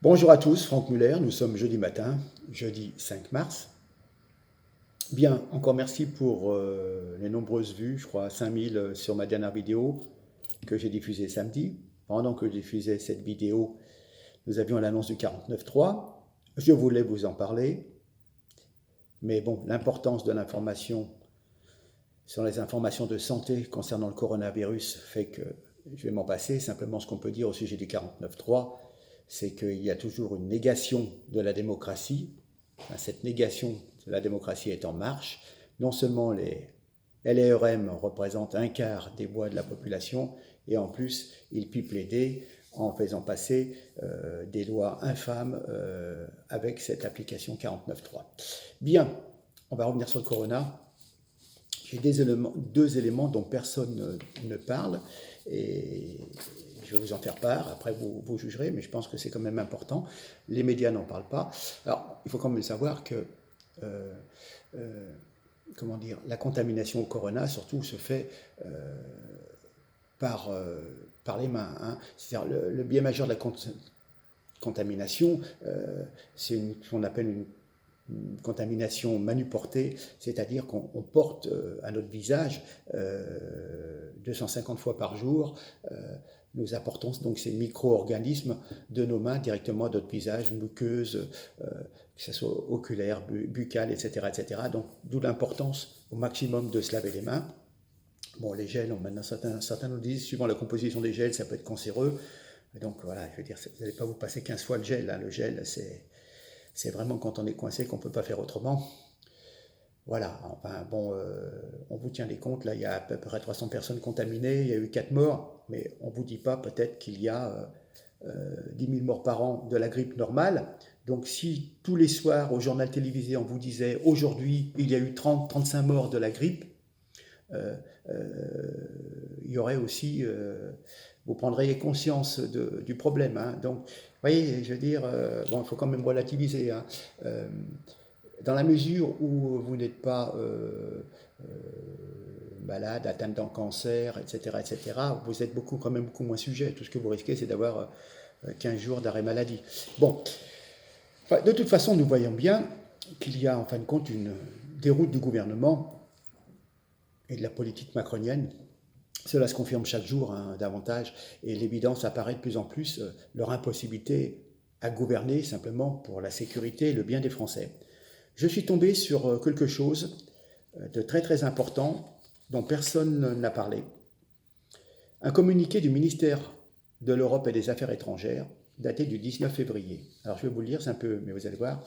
Bonjour à tous, Franck Muller, nous sommes jeudi matin, jeudi 5 mars. Bien, encore merci pour les nombreuses vues, je crois 5000 sur ma dernière vidéo que j'ai diffusée samedi. Pendant que je diffusais cette vidéo, nous avions l'annonce du 49.3. Je voulais vous en parler, mais bon, l'importance de l'information sur les informations de santé concernant le coronavirus fait que je vais m'en passer. Simplement, ce qu'on peut dire au sujet du 49.3, c'est qu'il y a toujours une négation de la démocratie. Cette négation de la démocratie est en marche. Non seulement les LRM représentent un quart des voix de la population, et en plus, ils pipent les dés en faisant passer des lois infâmes avec cette application 49.3. Bien, on va revenir sur le corona. J'ai deux éléments dont personne ne parle, et je vais vous en faire part, après vous jugerez, mais je pense que c'est quand même important. Les médias n'en parlent pas. Alors, il faut quand même savoir que euh, euh, comment dire, la contamination au corona, surtout, se fait par, par les mains. Hein. C'est-à-dire le biais majeur de la contamination, c'est ce qu'on appelle une contamination manuportée, c'est-à-dire qu'on porte à notre visage 250 fois par jour. Nous apportons donc ces micro-organismes de nos mains directement à notre visage, muqueuse, que ce soit oculaire, buccale, etc., etc. Donc, d'où l'importance au maximum de se laver les mains. Bon, les gels, maintenant certains nous disent, suivant la composition des gels, ça peut être cancéreux. Et donc voilà, je veux dire, vous n'allez pas vous passer 15 fois le gel. Hein. Le gel, c'est vraiment quand on est coincé qu'on ne peut pas faire autrement. Voilà, enfin bon, on vous tient les comptes, là il y a à peu près 300 personnes contaminées, il y a eu 4 morts, mais on ne vous dit pas peut-être qu'il y a 10 000 morts par an de la grippe normale. Donc si tous les soirs au journal télévisé on vous disait aujourd'hui il y a eu 30-35 morts de la grippe, euh, il y aurait aussi, vous prendriez conscience du problème. Hein. Donc, vous voyez, je veux dire, bon, il faut quand même relativiser. Hein. Euh, dans la mesure où vous n'êtes pas malade, atteint d'un cancer, etc., etc., vous êtes quand même beaucoup moins sujet. Tout ce que vous risquez, c'est d'avoir 15 jours d'arrêt maladie. Bon, enfin, de toute façon, nous voyons bien qu'il y a en fin de compte une déroute du gouvernement et de la politique macronienne. Cela se confirme chaque jour hein, davantage, et l'évidence apparaît de plus en plus, leur impossibilité à gouverner simplement pour la sécurité et le bien des Français. Je suis tombé sur quelque chose de très très important dont personne n'a parlé. Un communiqué du ministère de l'Europe et des Affaires étrangères daté du 19 février. Alors je vais vous le lire, c'est un peu, mais vous allez voir.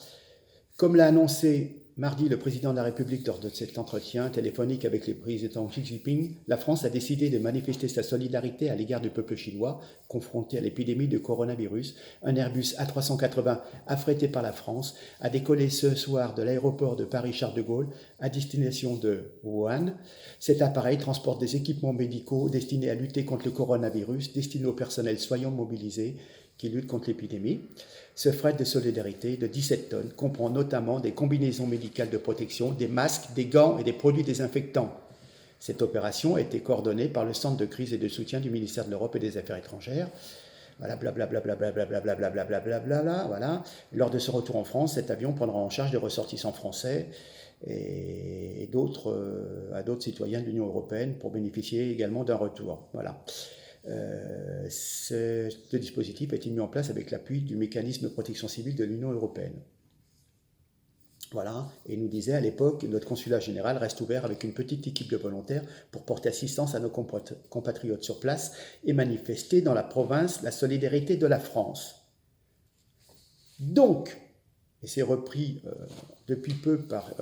Comme l'a annoncé mardi le président de la République lors de cet entretien téléphonique avec le président Xi Jinping, la France a décidé de manifester sa solidarité à l'égard du peuple chinois confronté à l'épidémie de coronavirus. Un Airbus A380 affrété par la France a décollé ce soir de l'aéroport de Paris-Charles de Gaulle à destination de Wuhan. Cet appareil transporte des équipements médicaux destinés à lutter contre le coronavirus, destinés au personnel soignant mobilisé qui lutte contre l'épidémie. Ce fret de solidarité de 17 tonnes comprend notamment des combinaisons médicales de protection, des masques, des gants et des produits désinfectants. Cette opération a été coordonnée par le Centre de crise et de soutien du ministère de l'Europe et des Affaires étrangères. Voilà, blablabla, voilà. Lors de ce retour en France, cet avion prendra en charge des ressortissants français et à d'autres citoyens de l'Union européenne pour bénéficier également d'un retour. Voilà. Ce dispositif a été mis en place avec l'appui du mécanisme de protection civile de l'Union européenne. Voilà, et il nous disait à l'époque, notre consulat général reste ouvert avec une petite équipe de volontaires pour porter assistance à nos compatriotes sur place et manifester dans la province la solidarité de la France. Donc, et c'est repris depuis peu par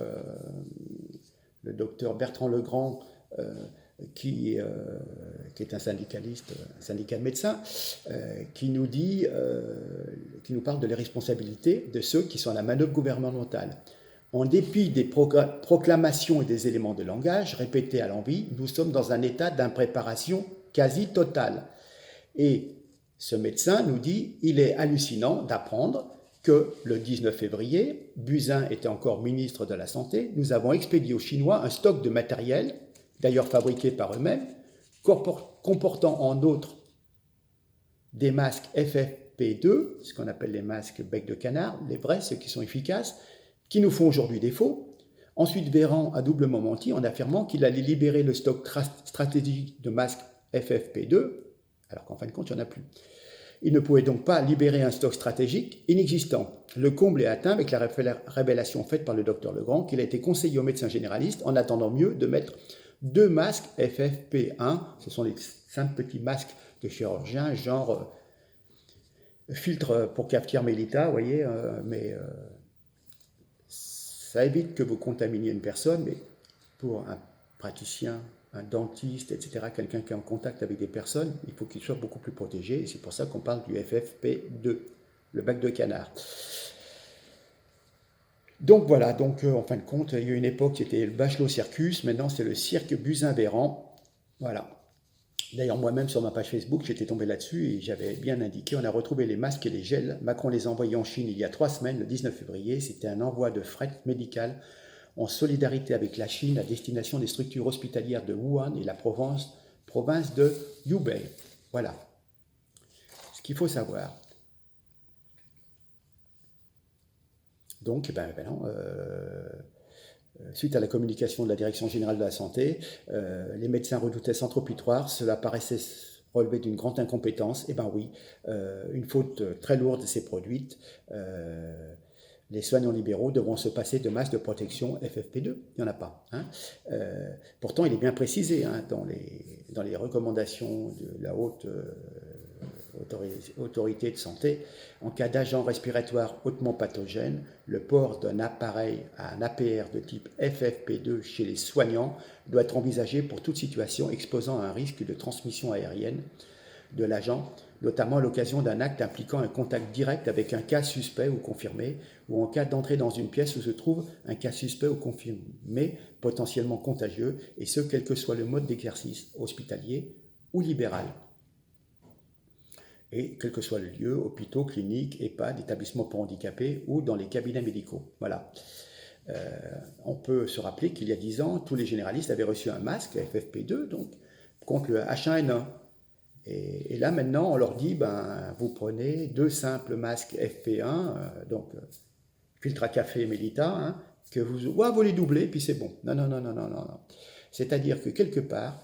le docteur Bertrand Legrand, qui est un syndicaliste, un syndicat de médecins, qui nous parle de l'irresponsabilité de ceux qui sont à la manœuvre gouvernementale. En dépit des proclamations et des éléments de langage répétés à l'envi, nous sommes dans un état d'impréparation quasi totale. Et ce médecin nous dit, il est hallucinant d'apprendre que le 19 février, Buzyn était encore ministre de la Santé, nous avons expédié aux Chinois un stock de matériel, d'ailleurs fabriqué par eux-mêmes, comportant en outre des masques FFP2, ce qu'on appelle les masques bec de canard, les vrais, ceux qui sont efficaces, qui nous font aujourd'hui défaut. Ensuite, Véran a doublement menti en affirmant qu'il allait libérer le stock stratégique de masques FFP2, alors qu'en fin de compte, il n'y en a plus. Il ne pouvait donc pas libérer un stock stratégique inexistant. Le comble est atteint avec la révélation faite par le docteur Legrand qu'il a été conseillé aux médecins généralistes, en attendant mieux, de mettre 2 masques FFP1, ce sont les simples petits masques de chirurgiens, genre filtre pour cafetière Mélita, vous voyez, mais ça évite que vous contaminiez une personne, mais pour un praticien, un dentiste, etc., quelqu'un qui est en contact avec des personnes, il faut qu'il soit beaucoup plus protégé, et c'est pour ça qu'on parle du FFP2, le bec de canard. Donc voilà, en fin de compte, il y a eu une époque, c'était le Bachelot Circus, maintenant c'est le cirque Buzyn-Véran, voilà. D'ailleurs, moi-même, sur ma page Facebook, j'étais tombé là-dessus et j'avais bien indiqué, on a retrouvé les masques et les gels. Macron les a envoyés en Chine il y a 3 semaines, le 19 février. C'était un envoi de fret médical en solidarité avec la Chine à destination des structures hospitalières de Wuhan et la province de Hubei. Voilà ce qu'il faut savoir. Donc, suite à la communication de la Direction générale de la santé, les médecins redoutaient sans trop y croire, cela paraissait relever d'une grande incompétence. Eh bien oui, une faute très lourde s'est produite. Les soignants libéraux devront se passer de masques de protection FFP2. Il n'y en a pas. Hein. Pourtant, il est bien précisé dans les recommandations de la haute autorité de santé, en cas d'agent respiratoire hautement pathogène, le port d'un appareil à un APR de type FFP2 chez les soignants doit être envisagé pour toute situation exposant à un risque de transmission aérienne de l'agent, notamment à l'occasion d'un acte impliquant un contact direct avec un cas suspect ou confirmé, ou en cas d'entrée dans une pièce où se trouve un cas suspect ou confirmé potentiellement contagieux, et ce, quel que soit le mode d'exercice, hospitalier ou libéral. Et quel que soit le lieu, hôpitaux, cliniques, EHPAD, établissements pour handicapés ou dans les cabinets médicaux. Voilà. On peut se rappeler qu'il y a 10 ans, tous les généralistes avaient reçu un masque FFP2 donc, contre le H1N1. Et là, maintenant, on leur dit, vous prenez 2 simples masques FP1, filtre à café Mélita, hein, que vous les doublez, puis c'est bon. Non. C'est-à-dire que quelque part,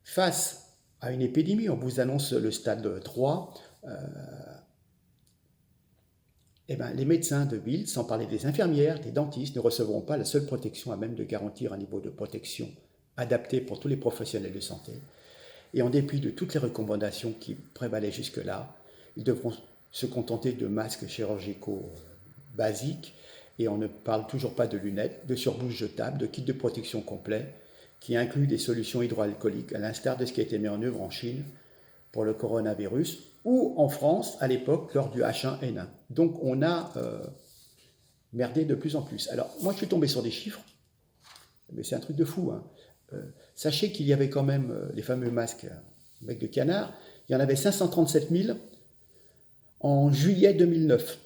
face à une épidémie, on vous annonce le stade 3, les médecins de ville, sans parler des infirmières, des dentistes, ne recevront pas la seule protection à même de garantir un niveau de protection adapté pour tous les professionnels de santé. Et en dépit de toutes les recommandations qui prévalaient jusque-là, ils devront se contenter de masques chirurgicaux basiques, et on ne parle toujours pas de lunettes, de surblouses jetables, de kits de protection complets, qui inclut des solutions hydroalcooliques, à l'instar de ce qui a été mis en œuvre en Chine pour le coronavirus, ou en France, à l'époque, lors du H1N1. Donc on a merdé de plus en plus. Alors, moi je suis tombé sur des chiffres, mais c'est un truc de fou. Hein. Sachez qu'il y avait quand même les fameux masques bec de canard, il y en avait 537 000 en juillet 2009.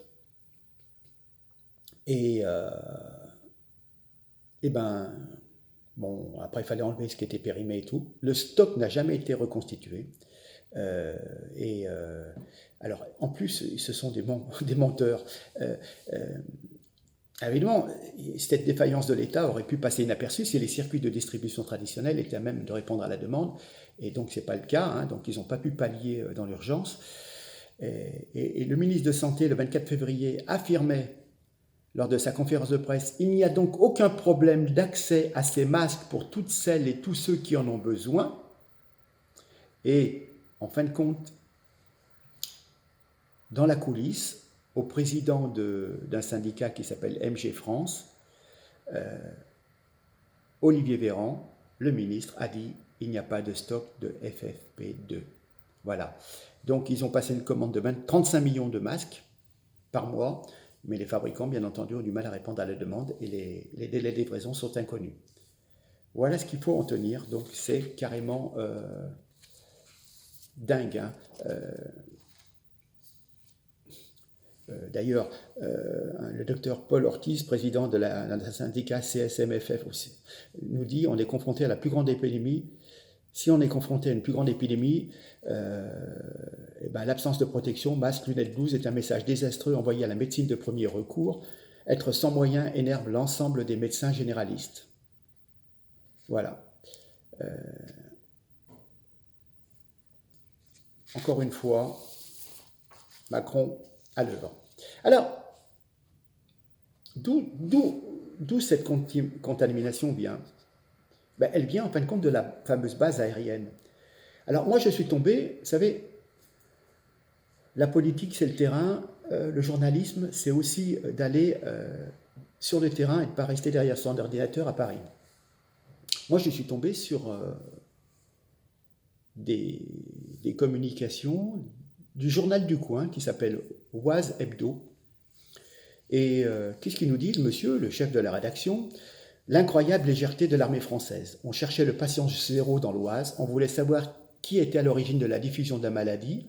Bon, après, il fallait enlever ce qui était périmé et tout. Le stock n'a jamais été reconstitué. Alors, en plus, ce sont des menteurs. Évidemment, cette défaillance de l'État aurait pu passer inaperçue si les circuits de distribution traditionnels étaient à même de répondre à la demande. Et donc, ce n'est pas le cas. Hein, donc, ils n'ont pas pu pallier dans l'urgence. Et le ministre de Santé, le 24 février, affirmait lors de sa conférence de presse, il n'y a donc aucun problème d'accès à ces masques pour toutes celles et tous ceux qui en ont besoin. Et en fin de compte, dans la coulisse, au président d'un syndicat qui s'appelle MG France, Olivier Véran, le ministre, a dit il n'y a pas de stock de FFP2. Voilà. Donc ils ont passé une commande de 35 millions de masques par mois. Mais les fabricants, bien entendu, ont du mal à répondre à la demande et les délais de livraison sont inconnus. Voilà ce qu'il faut en tenir. Donc c'est carrément dingue. Hein. D'ailleurs, le docteur Paul Ortiz, président d'un syndicat CSMFF aussi, nous dit on est confronté à la plus grande épidémie Si on est confronté à une plus grande épidémie, l'absence de protection, masque, lunettes, blouse est un message désastreux envoyé à la médecine de premier recours. Être sans moyens énerve l'ensemble des médecins généralistes. Voilà. Encore une fois, Macron à l'œuvre. Alors, d'où cette contamination vient? Elle vient en fin de compte de la fameuse base aérienne. Alors moi je suis tombé, vous savez, la politique c'est le terrain, le journalisme c'est aussi d'aller sur le terrain et de ne pas rester derrière son ordinateur à Paris. Moi je suis tombé sur des communications du journal du coin qui s'appelle Oise Hebdo. Et qu'est-ce qu'il nous dit, le monsieur, le chef de la rédaction? L'incroyable légèreté de l'armée française. On cherchait le patient zéro dans l'Oise, on voulait savoir qui était à l'origine de la diffusion de la maladie.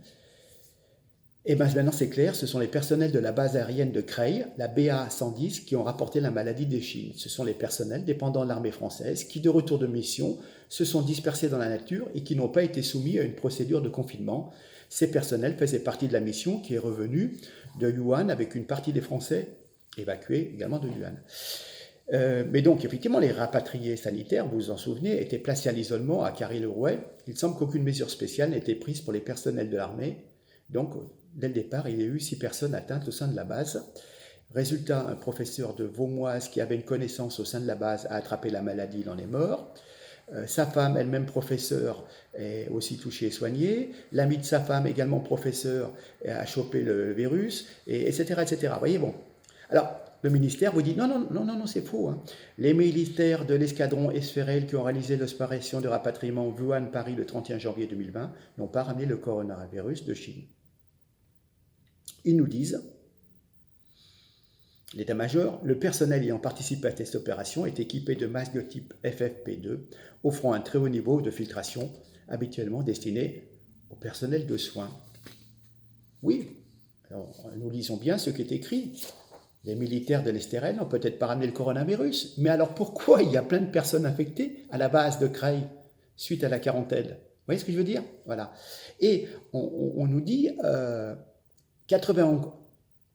Et bien maintenant c'est clair, ce sont les personnels de la base aérienne de Creil, la BA 110, qui ont rapporté la maladie des Chines. Ce sont les personnels dépendants de l'armée française qui, de retour de mission, se sont dispersés dans la nature et qui n'ont pas été soumis à une procédure de confinement. Ces personnels faisaient partie de la mission qui est revenue de Wuhan avec une partie des Français évacués également de Wuhan. Mais donc, effectivement, les rapatriés sanitaires, vous vous en souvenez, étaient placés à l'isolement à Carry-le-Rouet. Il semble qu'aucune mesure spéciale n'ait été prise pour les personnels de l'armée. Donc, dès le départ, il y a eu 6 personnes atteintes au sein de la base. Résultat, un professeur de Vaumoise qui avait une connaissance au sein de la base a attrapé la maladie, il en est mort. Sa femme, elle-même professeure, est aussi touchée et soignée. L'ami de sa femme, également professeur, a chopé le virus, etc., etc. Vous voyez, bon. Alors, le ministère vous dit non, c'est faux. Hein. Les militaires de l'escadron Esferel qui ont réalisé l'opération de rapatriement Wuhan-Paris le 31 janvier 2020 n'ont pas ramené le coronavirus de Chine. Ils nous disent, l'état-major, le personnel ayant participé à cette opération est équipé de masques de type FFP2, offrant un très haut niveau de filtration, habituellement destiné au personnel de soins. Oui, alors, nous lisons bien ce qui est écrit. Les militaires de l'Estérel n'ont peut-être pas ramené le coronavirus, mais alors pourquoi il y a plein de personnes infectées à la base de Creil suite à la quarantaine? Vous voyez ce que je veux dire? Voilà. Et on nous dit 91,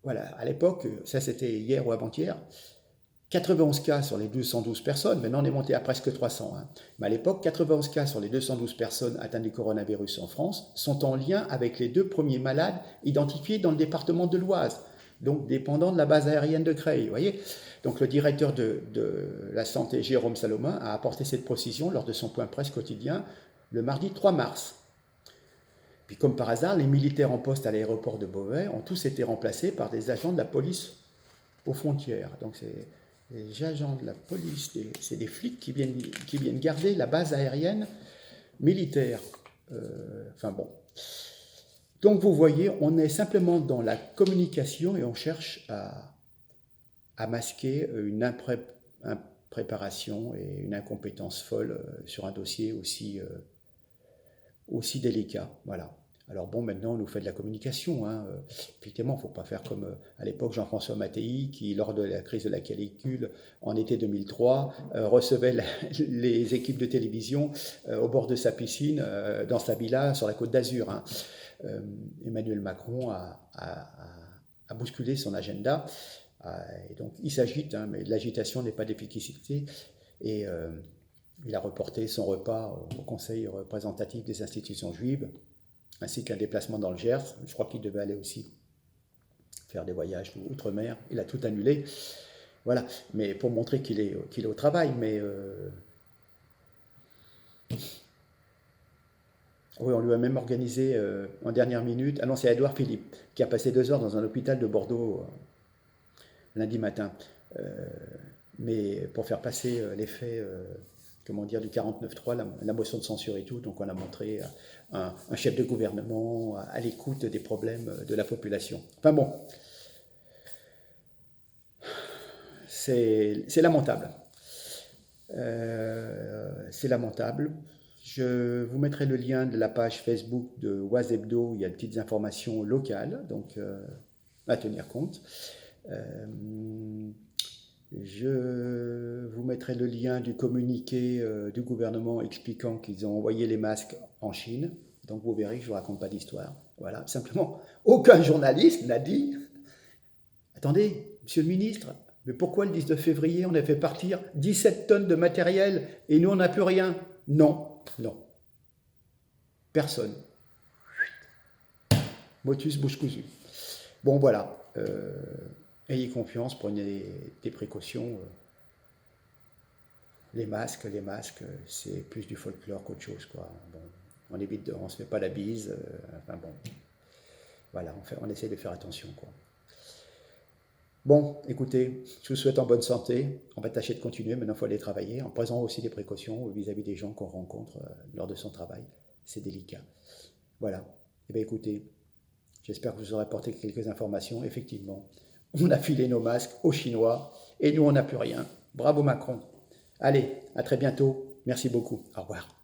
voilà, à l'époque, ça c'était hier ou avant-hier, 91 cas sur les 212 personnes, maintenant on est monté à presque 300. Hein. Mais à l'époque, 91 cas sur les 212 personnes atteintes du coronavirus en France sont en lien avec les 2 premiers malades identifiés dans le département de l'Oise, donc dépendant de la base aérienne de Creil. Vous voyez, donc le directeur de la santé, Jérôme Salomin, a apporté cette précision lors de son point presse quotidien le mardi 3 mars. Puis comme par hasard, les militaires en poste à l'aéroport de Beauvais ont tous été remplacés par des agents de la police aux frontières. Donc c'est les agents de la police, c'est des flics qui viennent garder la base aérienne militaire. Enfin bon. Donc vous voyez, on est simplement dans la communication et on cherche à masquer une impréparation et une incompétence folle sur un dossier aussi délicat. Voilà. Alors bon, maintenant on nous fait de la communication. Hein. Effectivement, il ne faut pas faire comme à l'époque Jean-François Mattei, qui lors de la crise de la canicule en été 2003 recevait les équipes de télévision au bord de sa piscine dans sa villa sur la Côte d'Azur. Hein. Emmanuel Macron a bousculé son agenda et donc il s'agite, hein, mais l'agitation n'est pas d'efficacité et il a reporté son repas au Conseil représentatif des institutions juives ainsi qu'un déplacement dans le Gers. Je crois qu'il devait aller aussi faire des voyages outre-mer, il a tout annulé, voilà, mais pour montrer qu'il est au travail, mais oui, on lui a même organisé en dernière minute. Ah non, c'est Édouard Philippe qui a passé 2 heures dans un hôpital de Bordeaux lundi matin. Mais pour faire passer l'effet du 49.3, la motion de censure et tout. Donc on a montré un chef de gouvernement à l'écoute des problèmes de la population. Enfin bon, c'est lamentable. C'est lamentable. Je vous mettrai le lien de la page Facebook de Oise Hebdo, où il y a des petites informations locales, donc à tenir compte. Je vous mettrai le lien du communiqué du gouvernement expliquant qu'ils ont envoyé les masques en Chine. Donc vous verrez que je ne vous raconte pas d'histoire. Voilà, simplement, aucun journaliste n'a dit « Attendez, monsieur le ministre, mais pourquoi le 19 février on a fait partir 17 tonnes de matériel et nous on n'a plus rien ?» Non, non. Personne. Motus bouche cousue. Bon voilà, ayez confiance, prenez des précautions. Les masques, c'est plus du folklore qu'autre chose, quoi. Bon, on se fait pas la bise. Enfin bon, voilà, on essaie de faire attention, quoi. Bon, écoutez, je vous souhaite en bonne santé. On va tâcher de continuer. Maintenant, il faut aller travailler, en prenant aussi des précautions vis-à-vis des gens qu'on rencontre lors de son travail. C'est délicat. Voilà. Eh bien, écoutez, j'espère que je vous aurai apporté quelques informations. Effectivement, on a filé nos masques aux Chinois et nous, on n'a plus rien. Bravo Macron. Allez, à très bientôt. Merci beaucoup. Au revoir.